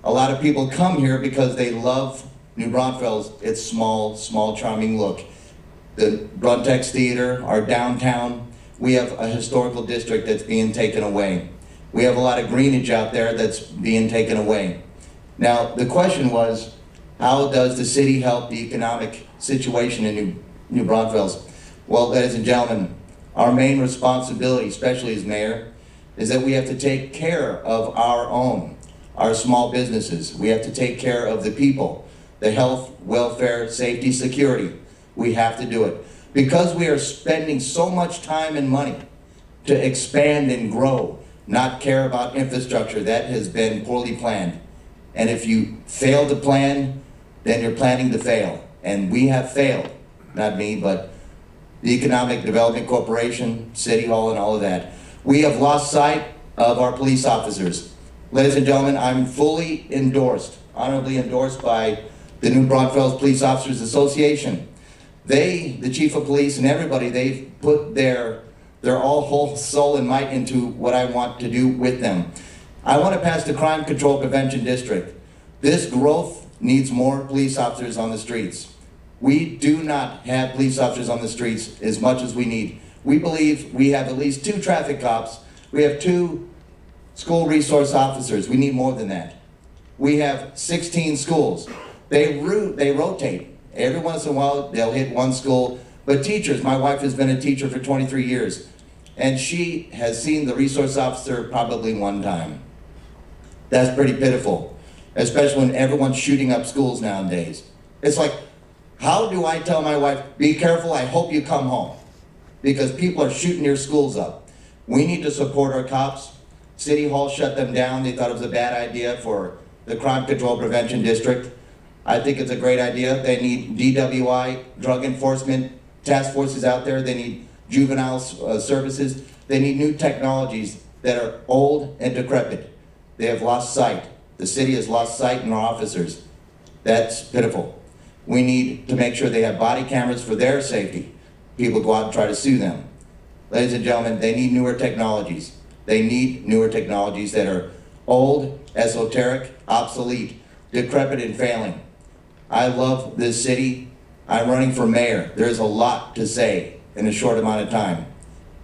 Speaker 11: A lot of people come here because they love New Braunfels, its small, charming look. The Brauntex Theater, our downtown, we have a historical district that's being taken away. We have a lot of greenage out there that's being taken away. Now, the question was, how does the city help the economic situation in New Braunfels? Well, ladies and gentlemen, our main responsibility, especially as mayor, is that we have to take care of our small businesses. We have to take care of the people, the health, welfare, safety, security. We have to do it. Because we are spending so much time and money to expand and grow, not care about infrastructure, that has been poorly planned. And if you fail to plan, then you're planning to fail. And we have failed, not me, but the Economic Development Corporation, City Hall, and all of that. We have lost sight of our police officers. Ladies and gentlemen, I'm fully endorsed, honorably endorsed by the New Braunfels Police Officers Association. They, the chief of police and everybody, they've put their whole soul and might into what I want to do with them. I want to pass the Crime Control Prevention District. This growth needs more police officers on the streets. We do not have police officers on the streets as much as we need. We believe we have at least 2 traffic cops. We have 2 school resource officers. We need more than that. We have 16 schools. They rotate. Every once in a while, they'll hit one school. But teachers, my wife has been a teacher for 23 years, and she has seen the resource officer probably 1 time. That's pretty pitiful. especially when everyone's shooting up schools nowadays. It's like, how do I tell my wife, be careful, I hope you come home? Because people are shooting your schools up. We need to support our cops. City Hall shut them down. They thought it was a bad idea for the Crime Control Prevention District. I think it's a great idea. They need DWI, drug enforcement, task forces out there. They need juvenile services. They need new technologies that are old and decrepit. They have lost sight. The city has lost sight in our officers. That's pitiful. We need to make sure they have body cameras for their safety. People go out and try to sue them. Ladies and gentlemen, they need newer technologies. They need newer technologies that are old, esoteric, obsolete, decrepit, and failing. I love this city. I'm running for mayor. There's a lot to say in a short amount of time.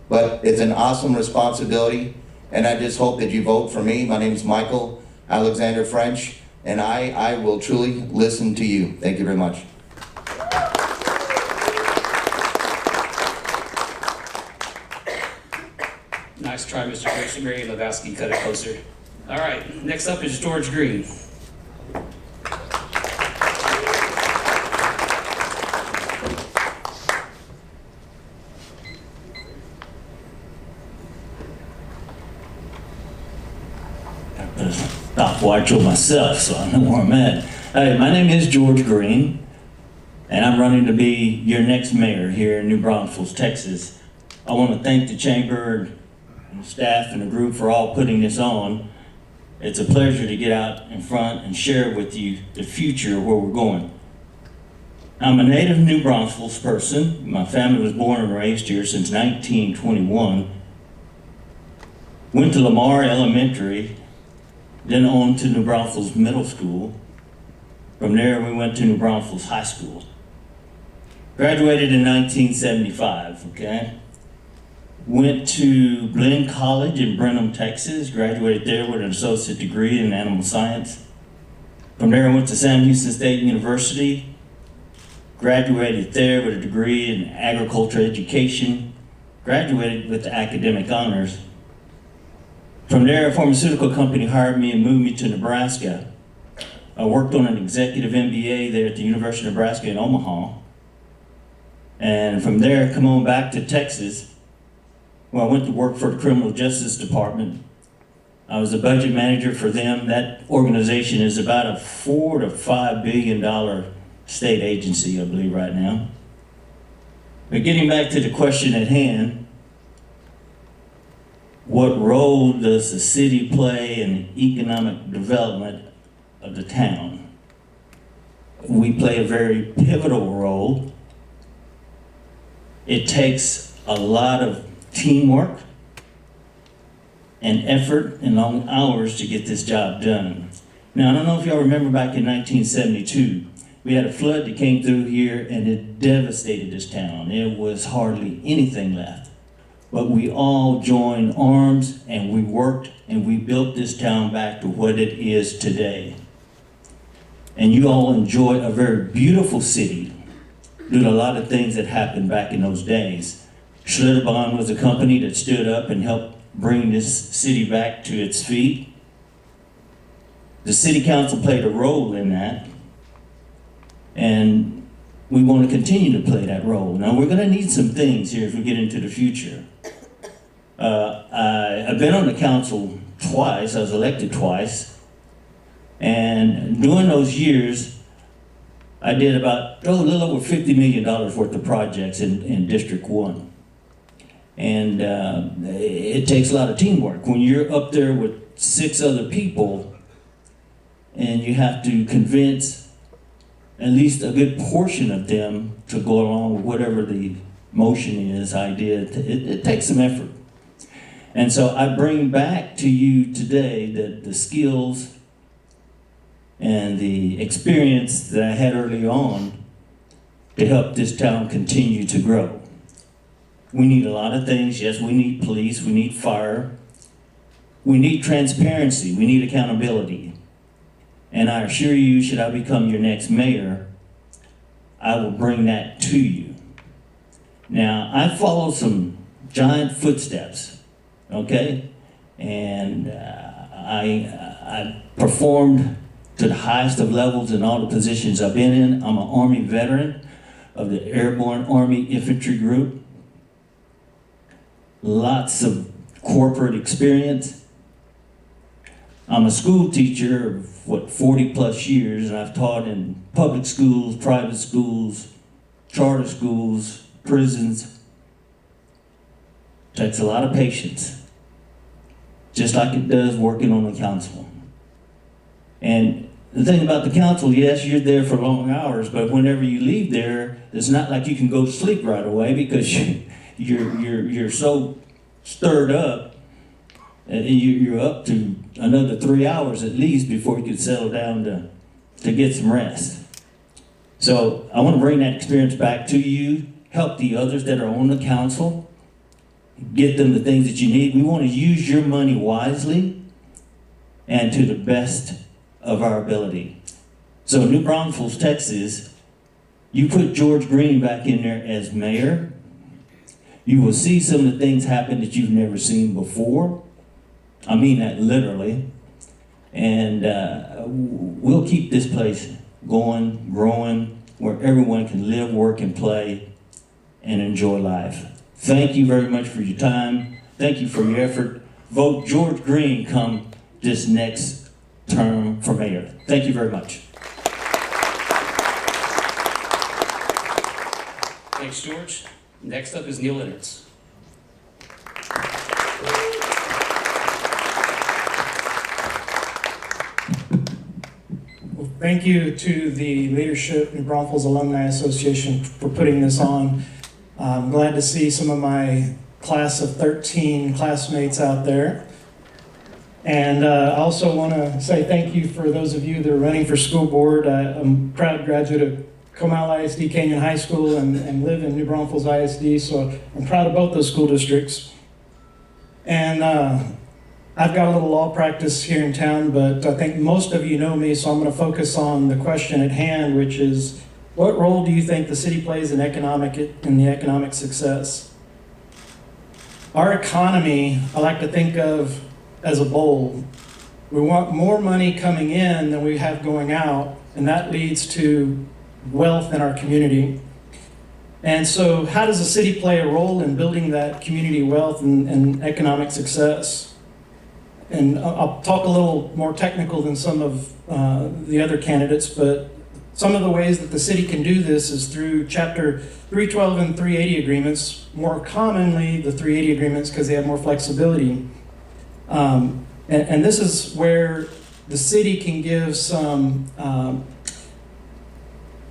Speaker 11: But it's an awesome responsibility, and I just hope that you vote for me. My name is Michael Alexander French, and I will truly listen to you. Thank you very much.
Speaker 1: Nice try, Mr. Gray. Lebowski, cut it closer. All right, next up is George Green.
Speaker 12: Stopwatch on myself, so I know where I'm at. Hey, my name is George Green, and I'm running to be your next mayor here in New Braunfels, Texas. I want to thank the chamber and the staff and the group for all putting this on. It's a pleasure to get out in front and share with you the future of where we're going. I'm a native New Braunfels person. My family was born and raised here since 1921. Went to Lamar Elementary, then on to New Braunfels Middle School. From there, we went to New Braunfels High School. Graduated in 1975, okay? Went to Glenn College in Brenham, Texas. Graduated there with an associate degree in animal science. From there, I went to Sam Houston State University. Graduated there with a degree in agriculture education. Graduated with the academic honors. From there, a pharmaceutical company hired me and moved me to Nebraska. I worked on an executive MBA there at the University of Nebraska in Omaha. And from there, come on back to Texas, where I went to work for the Criminal Justice Department. I was a budget manager for them. That organization is about a $4 to $5 billion state agency, I believe, right now. But getting back to the question at hand, what role does the city play in the economic development of the town? We play a very pivotal role. It takes a lot of teamwork and effort and long hours to get this job done. Now, I don't know if y'all remember back in 1972, we had a flood that came through here and it devastated this town. There was hardly anything left. But we all joined arms and we worked and we built this town back to what it is today. And you all enjoy a very beautiful city due to a lot of things that happened back in those days. Schlitterbahn was a company that stood up and helped bring this city back to its feet. The city council played a role in that. And we want to continue to play that role. Now, we're going to need some things here as we get into the future. I've been on the council twice. I was elected twice. And during those years, I did about a little over $50 million worth of projects in District 1. And it takes a lot of teamwork. When you're up there with 6 other people and you have to convince at least a good portion of them to go along with whatever the motion is, idea, it takes some effort. And so I bring back to you today the skills and the experience that I had early on to help this town continue to grow. We need a lot of things. Yes, we need police, we need fire, we need transparency, we need accountability. And I assure you, should I become your next mayor, I will bring that to you. Now, I follow some giant footsteps, okay? And I performed to the highest of levels in all the positions I've been in. I'm an Army veteran of the Airborne Army Infantry Group. Lots of corporate experience. I'm a school teacher of 40 plus years, and I've taught in public schools, private schools, charter schools, prisons. Takes a lot of patience, just like it does working on the council. And the thing about the council, yes, you're there for long hours, but whenever you leave there, it's not like you can go to sleep right away because you're so stirred up, and you're up to another 3 hours at least before you can settle down to get some rest. So I want to bring that experience back to you, help the others that are on the council, get them the things that you need. We want to use your money wisely and to the best of our ability. So New Braunfels, Texas, you put George Green back in there as mayor, you will see some of the things happen that you've never seen before. I mean that literally. And we'll keep this place going, growing, where everyone can live, work, and play, and enjoy life. Thank you very much for your time. Thank you for your effort. Vote George Green come this next term for mayor. Thank you very much.
Speaker 1: Thanks, George. Next up is Neil Lennertz.
Speaker 13: Well, thank you to the leadership New Braunfels Alumni Association for putting this on. I'm glad to see some of my class of 13 classmates out there. And I also want to say thank you for those of you that are running for school board. I'm a proud graduate of COMAL ISD Canyon High School and live in New Braunfels ISD, so I'm proud of both those school districts. And I've got a little law practice here in town, but I think most of you know me, so I'm going to focus on the question at hand, which is, what role do you think the city plays in the economic success? Our economy, I like to think of as a bowl. We want more money coming in than we have going out, and that leads to wealth in our community. And so how does the city play a role in building that community wealth and economic success? And I'll talk a little more technical than some of the other candidates, but some of the ways that the city can do this is through Chapter 312 and 380 agreements, more commonly the 380 agreements because they have more flexibility. And this is where the city can give some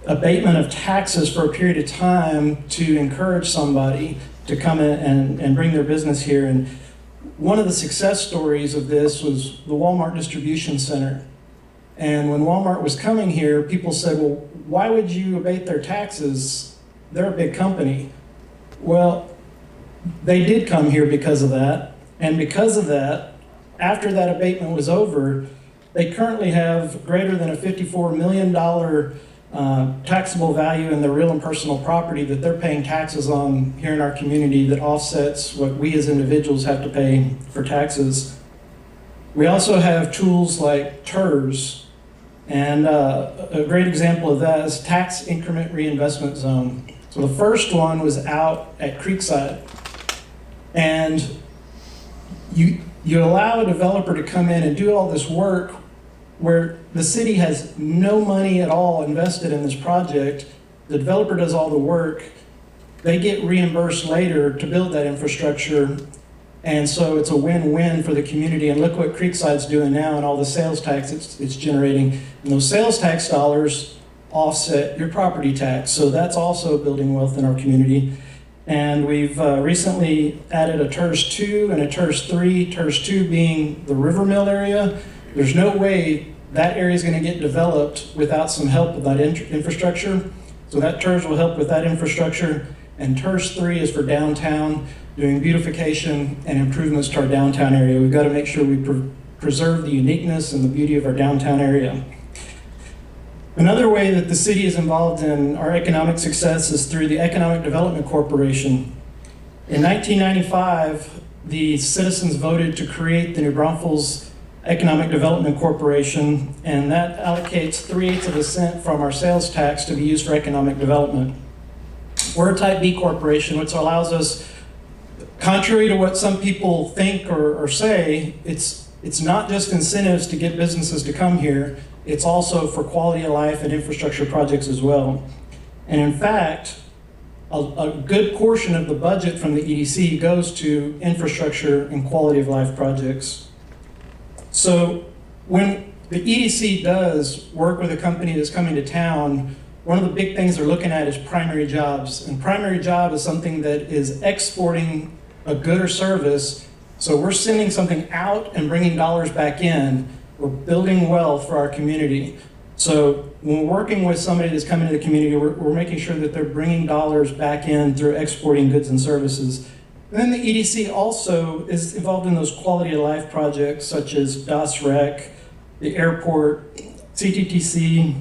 Speaker 13: abatement of taxes for a period of time to encourage somebody to come in and bring their business here. And one of the success stories of this was the Walmart distribution center. And when Walmart was coming here, people said, well, why would you abate their taxes? They're a big company. Well, they did come here because of that. And because of that, after that abatement was over, they currently have greater than a $54 million taxable value in their real and personal property that they're paying taxes on here in our community that offsets what we as individuals have to pay for taxes. We also have tools like TERS, and a great example of that is Tax Increment Reinvestment Zone. So the first one was out at Creekside, and you allow a developer to come in and do all this work where the city has no money at all invested in this project. The developer does all the work. They get reimbursed later to build that infrastructure. And so it's a win-win for the community. And look what Creekside's doing now and all the sales tax it's generating. And those sales tax dollars offset your property tax. So that's also building wealth in our community. And we've recently added a TERS 2 and a TERS 3, TERS 2 being the River Mill area. There's no way that area is going to get developed without some help with that infrastructure. So that TERS will help with that infrastructure. And TERS 3 is for downtown, doing beautification and improvements to our downtown area. We've got to make sure we preserve the uniqueness and the beauty of our downtown area. Another way that the city is involved in our economic success is through the Economic Development Corporation. In 1995, the citizens voted to create the New Braunfels Economic Development Corporation, and that allocates 3/8 of a cent from our sales tax to be used for economic development. We're a Type B corporation, which allows us, contrary to what some people think or say, it's not just incentives to get businesses to come here, it's also for quality of life and infrastructure projects as well. And in fact, a good portion of the budget from the EDC goes to infrastructure and quality of life projects. So when the EDC does work with a company that's coming to town, one of the big things they're looking at is primary jobs. And primary job is something that is exporting a good or service. So we're sending something out and bringing dollars back in. We're building wealth for our community. So when we're working with somebody that's coming to the community, we're making sure that they're bringing dollars back in through exporting goods and services. And then the EDC also is involved in those quality of life projects such as DOS Rec, the airport, CTTC,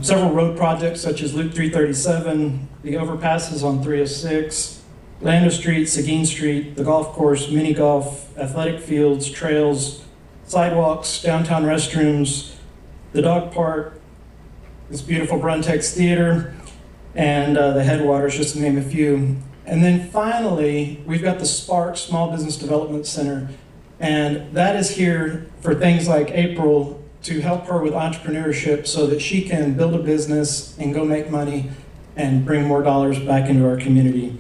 Speaker 13: several road projects such as Loop 337, the overpasses on 306, Lando Street, Seguin Street, the golf course, mini golf, athletic fields, trails, sidewalks, downtown restrooms, the dog park, this beautiful Brauntex theater, and the headwaters, just to name a few. And then finally, we've got the Spark Small Business Development Center, and that is here for things like April to help her with entrepreneurship so that she can build a business and go make money and bring more dollars back into our community.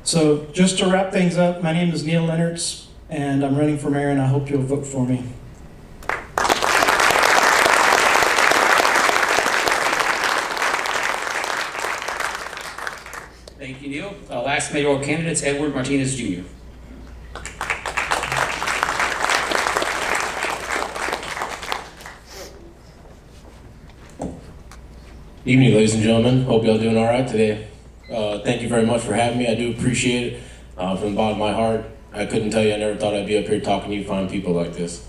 Speaker 13: So just to wrap things up, my name is Neil Leonards, and I'm running for mayor, and I hope you'll vote for me.
Speaker 1: Thank you, Neil. Last mayoral candidates, Edward Martinez Jr.
Speaker 14: Evening, ladies and gentlemen. Hope y'all doing all right today. Thank you very much for having me. I do appreciate it from the bottom of my heart. I couldn't tell you I never thought I'd be up here talking to you fine people like this.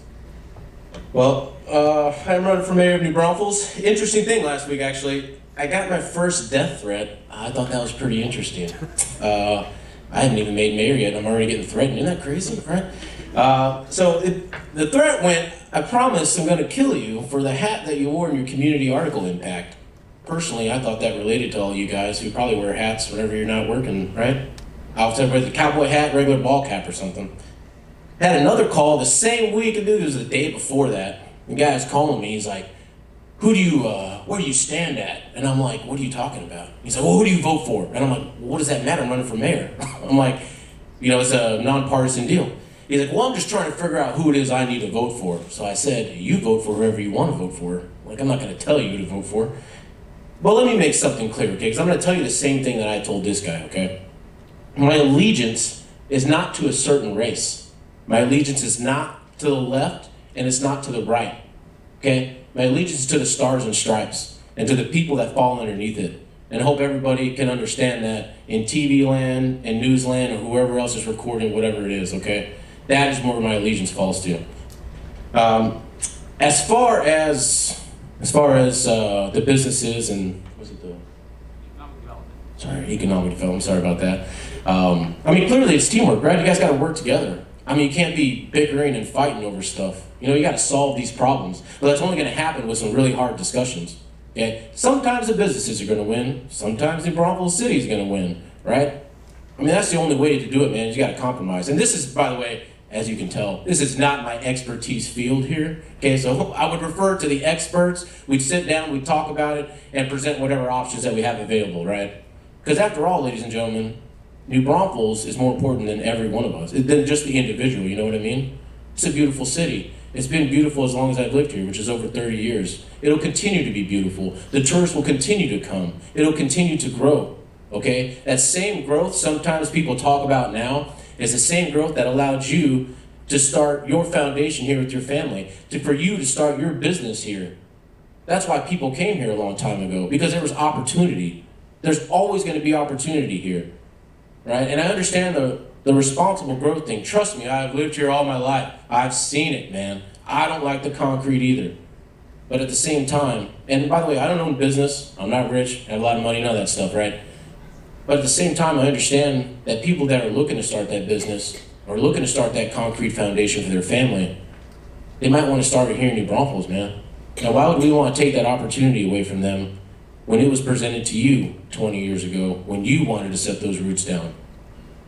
Speaker 14: Well, I'm running for mayor of New Braunfels. Interesting thing last week, actually. I got my first death threat. I thought that was pretty interesting. I hadn't even made mayor yet, and I'm already getting threatened. Isn't that crazy, right? The threat went, I promise I'm going to kill you for the hat that you wore in your community article impact. Personally, I thought that related to all you guys who probably wear hats whenever you're not working, right? I'll tell you, the cowboy hat, regular ball cap or something. Had another call the same week, I think it was the day before that. The guy's calling me, he's like, where do you stand at? And I'm like, what are you talking about? He's like, well, who do you vote for? And I'm like, well, what does that matter? I'm running for mayor. I'm like, it's a nonpartisan deal. He's like, well, I'm just trying to figure out who it is I need to vote for. So I said, you vote for whoever you want to vote for. Like, I'm not going to tell you who to vote for. But let me make something clear, okay? Because I'm going to tell you the same thing that I told this guy, okay? My allegiance is not to a certain race. My allegiance is not to the left, and it's not to the right, okay? My allegiance is to the stars and stripes, and to the people that fall underneath it. And I hope everybody can understand that in TV land and news land or whoever else is recording whatever it is, okay? That is where my allegiance falls to. As far as the businesses and, economic development, sorry about that. Clearly it's teamwork, right? You guys gotta work together. You can't be bickering and fighting over stuff. You gotta solve these problems. But that's only gonna happen with some really hard discussions, okay? Sometimes the businesses are gonna win, sometimes the Braunfels City is gonna win, right? That's the only way to do it, man, you gotta compromise. And this is, by the way, as you can tell, this is not my expertise field here, okay? So I would refer to the experts, we'd sit down, we'd talk about it, and present whatever options that we have available, right? Because after all, ladies and gentlemen, New Braunfels is more important than every one of us, than just the individual, you know what I mean? It's a beautiful city. It's been beautiful as long as I've lived here, which is over 30 years. It'll continue to be beautiful. The tourists will continue to come. It'll continue to grow, okay? That same growth sometimes people talk about now is the same growth that allowed you to start your foundation here with your family, for you to start your business here. That's why people came here a long time ago, because there was opportunity. There's always going to be opportunity here, right? And I understand the responsible growth thing. Trust me, I've lived here all my life. I've seen it, man. I don't like the concrete either. But at the same time, and by the way, I don't own business. I'm not rich. I have a lot of money, none of that stuff, right? But at the same time, I understand that people that are looking to start that business or looking to start that concrete foundation for their family, they might want to start it here in New Braunfels, man. Now, why would we want to take that opportunity away from them when it was presented to you 20 years ago, when you wanted to set those roots down,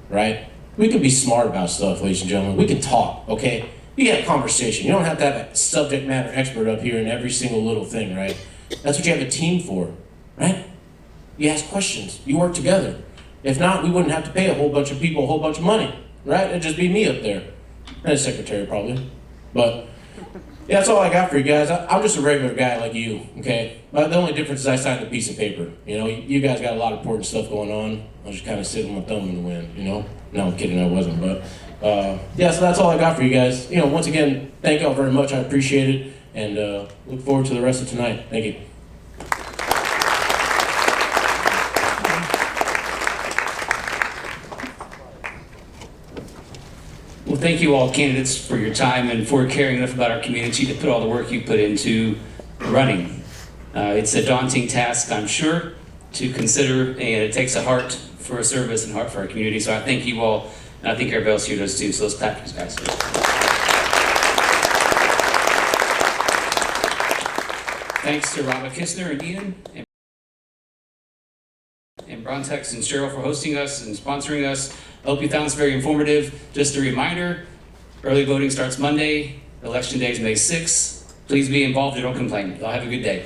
Speaker 14: right? We can be smart about stuff, ladies and gentlemen. We can talk, okay? You can have a conversation. You don't have to have a subject matter expert up here in every single little thing, right? That's what you have a team for, right? You ask questions. You work together. If not, we wouldn't have to pay a whole bunch of people a whole bunch of money, right? It'd just be me up there. And a secretary, probably. But yeah, that's all I got for you guys. I'm just a regular guy like you, okay? But the only difference is I signed a piece of paper. You know, you guys got a lot of important stuff going on. I was just kind of sitting my thumb in the wind, you know? No, I'm kidding, I wasn't. But yeah, so that's all I got for you guys. You know, once again, thank y'all very much. I appreciate it. And look forward to the rest of tonight. Thank you.
Speaker 1: Well, thank you all candidates for your time and for caring enough about our community to put all the work you put into running. It's a daunting task, I'm sure, to consider, and it takes a heart for a service and heart for our community. So I thank you all, and I think everybody else here does too. So let's clap for these guys. Thanks to Robert Kistner and Ian and Brauntex and Cheryl for hosting us and sponsoring us. I hope you found this very informative. Just a reminder, early voting starts Monday. Election day is May 6th. Please be involved and don't complain. Y'all have a good day.